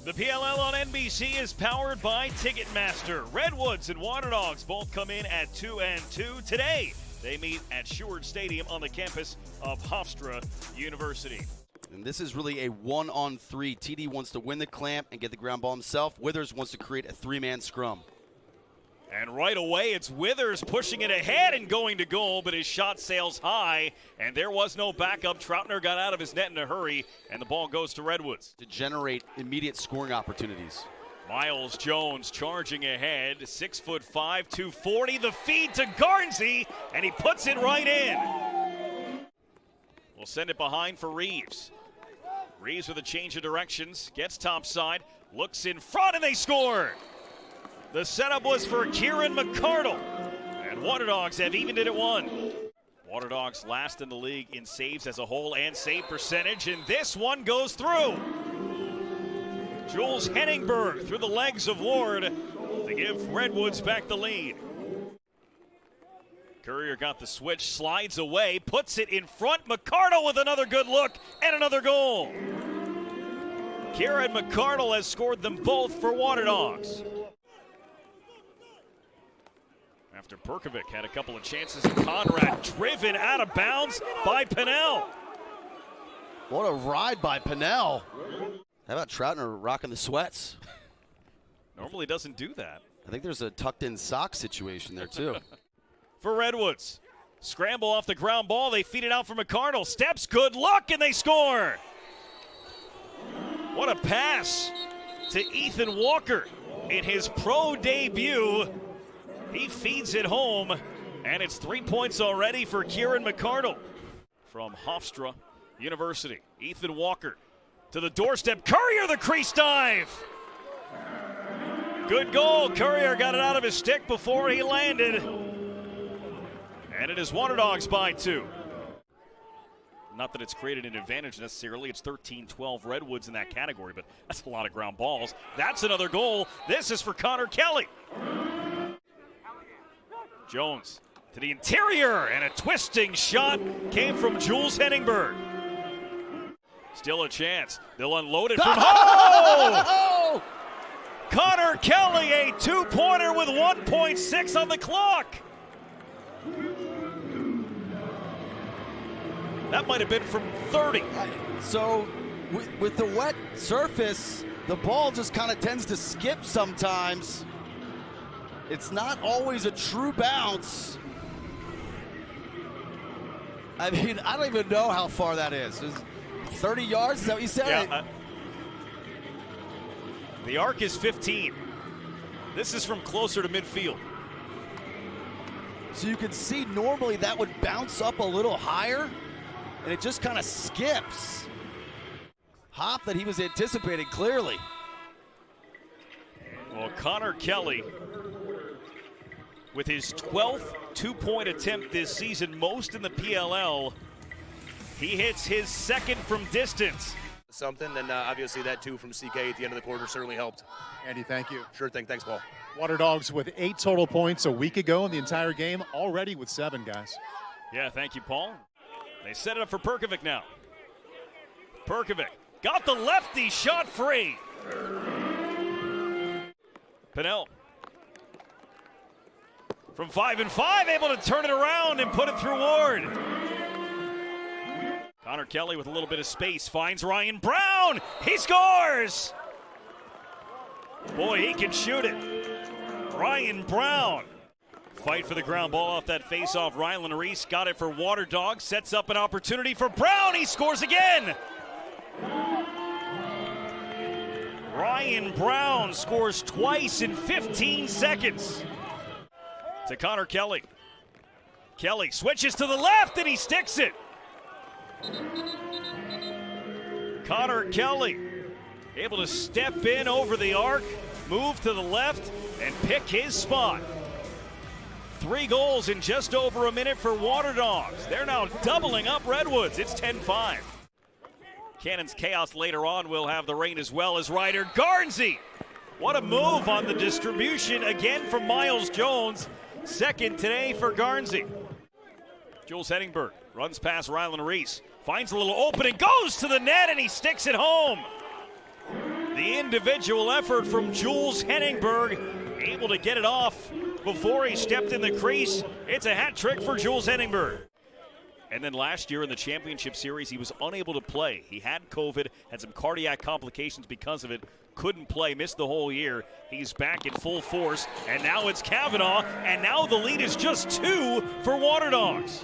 The PLL on NBC is powered by Ticketmaster. Redwoods and Waterdogs both come in at 2-2. Today, they meet at Seward Stadium on the campus of Hofstra University. And this is really a 1-on-3. TD wants to win the clamp and get the ground ball himself. Withers wants to create a three-man scrum. And right away, it's Withers pushing it ahead and going to goal, but his shot sails high, and there was no backup. Troutner got out of his net in a hurry, and the ball goes to Redwoods. To generate immediate scoring opportunities. Miles Jones charging ahead, 6'5", 240. The feed to Garnsey, and he puts it right in. We'll send it behind for Reeves. Reeves with a change of directions, gets topside, looks in front, and they score. The setup was for Kieran McCardle, and Waterdogs have evened it at 1. Waterdogs last in the league in saves as a whole and save percentage, and this one goes through. Jules Henningberg through the legs of Ward to give Redwoods back the lead. Courier got the switch, slides away, puts it in front. McCardle with another good look and another goal. Kieran McCardle has scored them both for Waterdogs. After Perkovic had a couple of chances, Conrad driven out of bounds by Pennell. What a ride by Pennell. How about Troutner rocking the sweats? Normally doesn't do that. I think there's a tucked-in sock situation there, too. For Redwoods, scramble off the ground ball. They feed it out for McCardle. Steps, good luck, and they score. What a pass to Ethan Walker in his pro debut. He feeds it home, and it's 3 points already for Kieran McCardle. From Hofstra University, Ethan Walker to the doorstep. Courier, the crease dive. Good goal. Courier got it out of his stick before he landed. And it is Waterdogs by 2. Not that it's created an advantage necessarily. It's 13-12 Redwoods in that category, but that's a lot of ground balls. That's another goal. This is for Connor Kelly. Jones to the interior, and a twisting shot came from Jules Henningberg. Still a chance. They'll unload it from home. Connor Kelly, a two-pointer with 1.6 on the clock. That might have been from 30. So with the wet surface, the ball just kind of tends to skip sometimes. It's not always a true bounce. I mean, I don't even know how far that is. 30 yards, is that what you said? Yeah. The arc is 15. This is from closer to midfield. So you can see normally that would bounce up a little higher, and it just kind of skips. Hop that he was anticipating clearly. Well, Connor Kelly with his 12th two-point attempt this season, most in the PLL. He hits his second from distance. Something, and obviously that two from CK at the end of the quarter certainly helped. Andy, thank you. Sure thing, thanks, Paul. Waterdogs with 8 total points a week ago in the entire game, already with 7, guys. Yeah, thank you, Paul. They set it up for Perkovic now. Perkovic got the lefty shot free. Pennell from 5-5, able to turn it around and put it through Ward. Connor Kelly with a little bit of space finds Ryan Brown. He scores! Boy, he can shoot it. Ryan Brown. Fight for the ground ball off that face-off. Rylan Reese got it for Waterdogs. Sets up an opportunity for Brown. He scores again. Ryan Brown scores twice in 15 seconds. To Connor Kelly. Kelly switches to the left and he sticks it. Connor Kelly able to step in over the arc, move to the left, and pick his spot. 3 goals in just over a minute for Waterdogs. They're now doubling up Redwoods. It's 10-5. Cannon's Chaos later on will have the rain as well as Ryder Garnsey. What a move on the distribution again from Miles Jones. Second today for Garnsey. Jules Henningberg runs past Rylan Reese. Finds a little opening, goes to the net, and he sticks it home. The individual effort from Jules Henningberg, able to get it off before he stepped in the crease. It's a hat trick for Jules Henningberg. And then last year in the championship series, he was unable to play. He had COVID, had some cardiac complications because of it, couldn't play, missed the whole year. He's back in full force, and now it's Kavanaugh, and now the lead is just 2 for Waterdogs.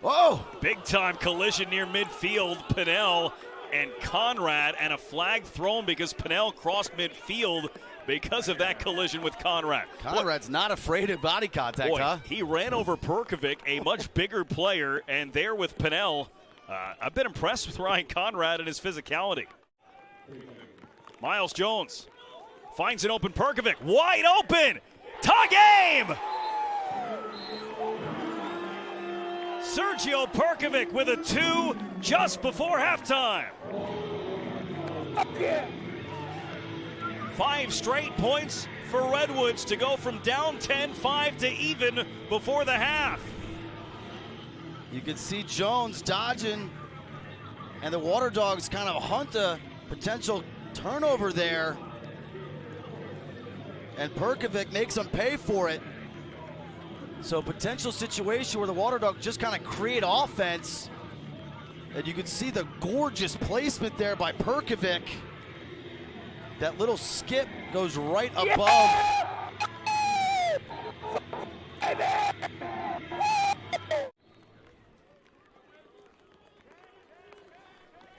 Whoa! Big-time collision near midfield, Pinnell and Conrad, and a flag thrown because Pinnell crossed midfield because of that collision with Conrad. Conrad's not afraid of body contact, Boy, huh? he ran over Perkovic, a much bigger player, and there with Pinnell. I've been impressed with Ryan Conrad and his physicality. Miles Jones finds an open Perkovic, wide open, tie game! Sergio Perkovic with a 2 just before halftime. 5 straight points for Redwoods to go from down 10-5 to even before the half. You can see Jones dodging, and the Waterdogs kind of hunt a potential turnover there. And Perkovic makes them pay for it. So potential situation where the Waterdogs just kind of create offense. And you can see the gorgeous placement there by Perkovic. That little skip goes right above.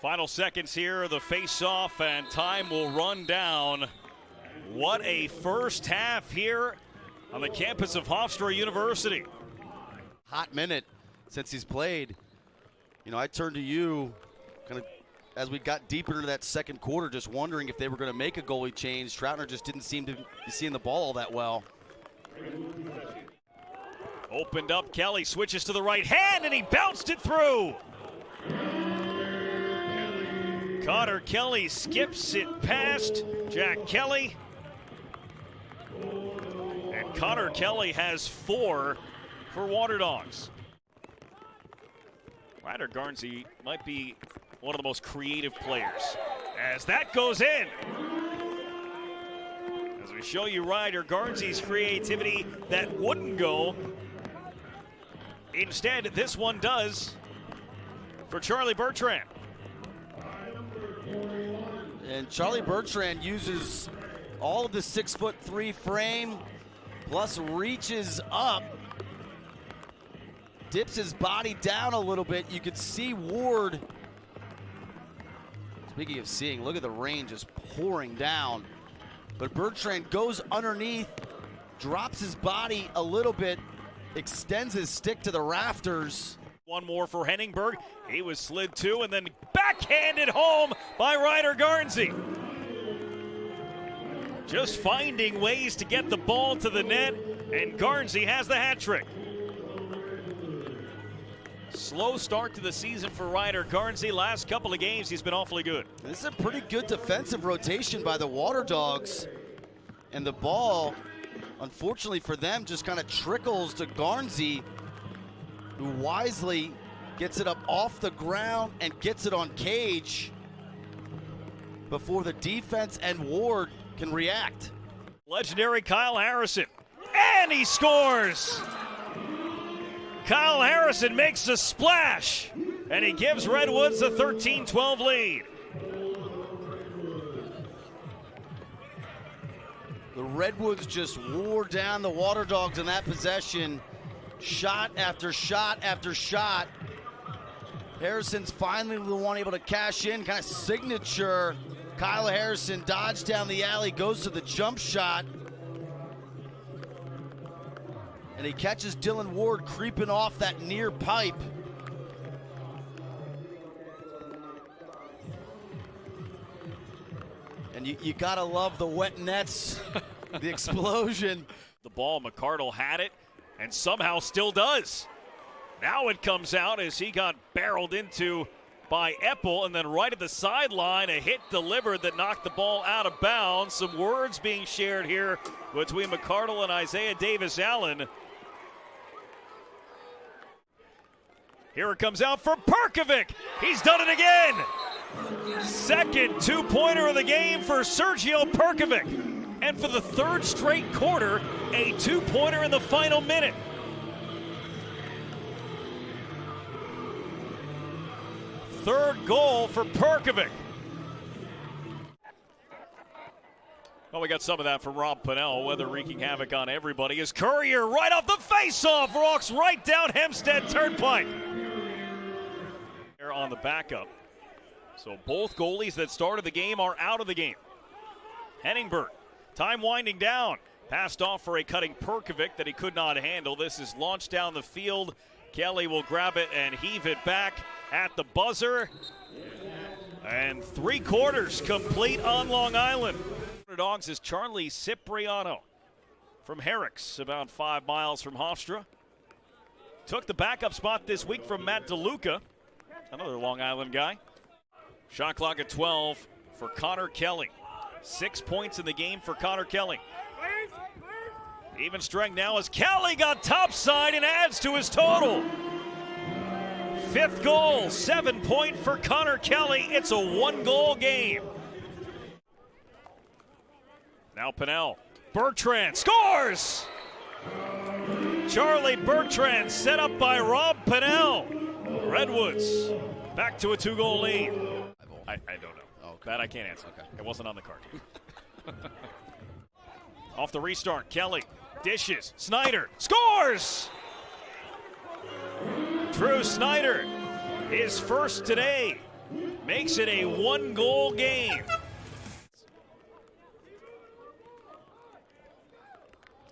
Final seconds here, the face-off, and time will run down. What a first half here on the campus of Hofstra University. Hot minute since he's played. You know, I turned to you kind of as we got deeper into that second quarter, just wondering if they were going to make a goalie change. Troutner just didn't seem to be seeing the ball all that well. Opened up, Kelly switches to the right hand, and he bounced it through. Connor Kelly skips it past Jack Kelly. And Connor Kelly has 4 for Waterdogs. Ryder Garnsey might be one of the most creative players as that goes in. As we show you Ryder Garnsey's creativity, that wouldn't go. Instead, this one does for Charlie Bertrand. And Charlie Bertrand uses all of the 6'3" frame, plus reaches up, dips his body down a little bit. You could see Ward. Speaking of seeing, look at the rain just pouring down. But Bertrand goes underneath, drops his body a little bit, extends his stick to the rafters. One more for Henningberg. He was slid to and then backhanded home by Ryder Garnsey. Just finding ways to get the ball to the net, and Garnsey has the hat trick. Slow start to the season for Ryder Garnsey. Last couple of games, he's been awfully good. This is a pretty good defensive rotation by the Waterdogs. And the ball, unfortunately for them, just kind of trickles to Garnsey, who wisely gets it up off the ground and gets it on cage before the defense and Ward can react. Legendary Kyle Harrison, and he scores! Kyle Harrison makes a splash, and he gives Redwoods a 13-12 lead. The Redwoods just wore down the Waterdogs in that possession. Shot after shot after shot. Harrison's finally the one able to cash in, kind of signature. Kyle Harrison dodged down the alley, goes to the jump shot. And he catches Dylan Ward creeping off that near pipe. And you gotta love the wet nets, the explosion. The ball, McCardle had it, and somehow still does. Now it comes out as he got barreled into by Eppel, and then right at the sideline, a hit delivered that knocked the ball out of bounds. Some words being shared here between McCardle and Isaiah Davis-Allen. Here it comes out for Perkovic. He's done it again. Second two-pointer of the game for Sergio Perkovic. And for the third straight quarter, a two-pointer in the final minute. Third goal for Perkovic. Well, we got some of that from Rob Pennell. Weather wreaking havoc on everybody. As Courier right off the face-off walks right down Hempstead Turnpike. On the backup. So both goalies that started the game are out of the game. Henningberg, time winding down. Passed off for a cutting Perkovic that he could not handle. This is launched down the field. Kelly will grab it and heave it back at the buzzer. And 3/4 complete on Long Island. Waterdogs is Charlie Cipriano from Herrick's, about 5 miles from Hofstra. Took the backup spot this week from Matt DeLuca, another Long Island guy. Shot clock at 12 for Connor Kelly. 6 points in the game for Connor Kelly. Even strength now as Kelly got topside and adds to his total. 5th goal, 7-point for Connor Kelly. It's a 1-goal game. Now Pennell. Bertrand scores! Charlie Bertrand set up by Rob Pennell. Redwoods back to a 2-goal lead. I don't know. Okay. That I can't answer. Okay. It wasn't on the card. Off the restart, Kelly dishes. Snyder scores! Drew Snyder, his first today, makes it a 1-goal game.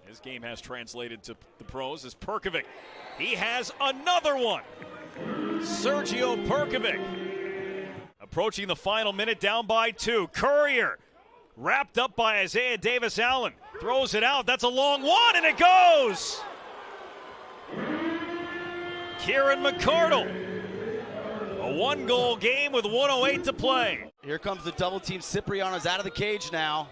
His game has translated to the pros as Perkovic. He has another one. Sergio Perkovic. Approaching the final minute, down by 2. Courier, wrapped up by Isaiah Davis-Allen. Throws it out. That's a long one, and it goes. Kieran McCardle. A 1-goal game with 1:08 to play. Here comes the double team. Cipriano's out of the cage now.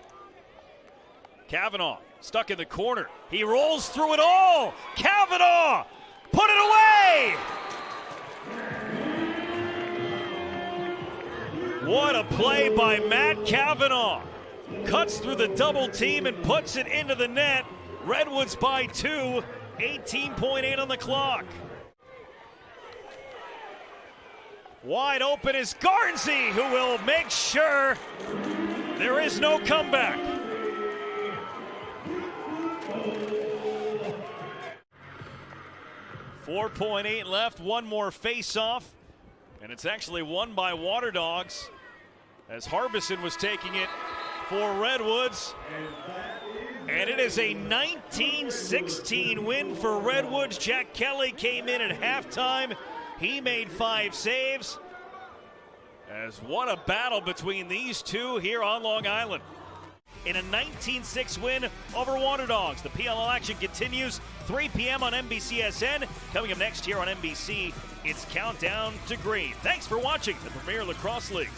Kavanaugh stuck in the corner. He rolls through it all. Kavanaugh put it away. What a play by Matt Kavanaugh. Cuts through the double team and puts it into the net. Redwoods by 2, 18.8 on the clock. Wide open is Garnsey, who will make sure there is no comeback. .8 left, one more face-off, and it's actually won by Waterdogs as Harbison was taking it for Redwoods. And it is a 19-16 win for Redwoods. Jack Kelly came in at halftime. He made 5 saves. As what a battle between these two here on Long Island. In a 19-6 win over Waterdogs. The PLL action continues 3 p.m. on NBCSN. Coming up next here on NBC, it's Countdown to Green. Thanks for watching the Premier Lacrosse League.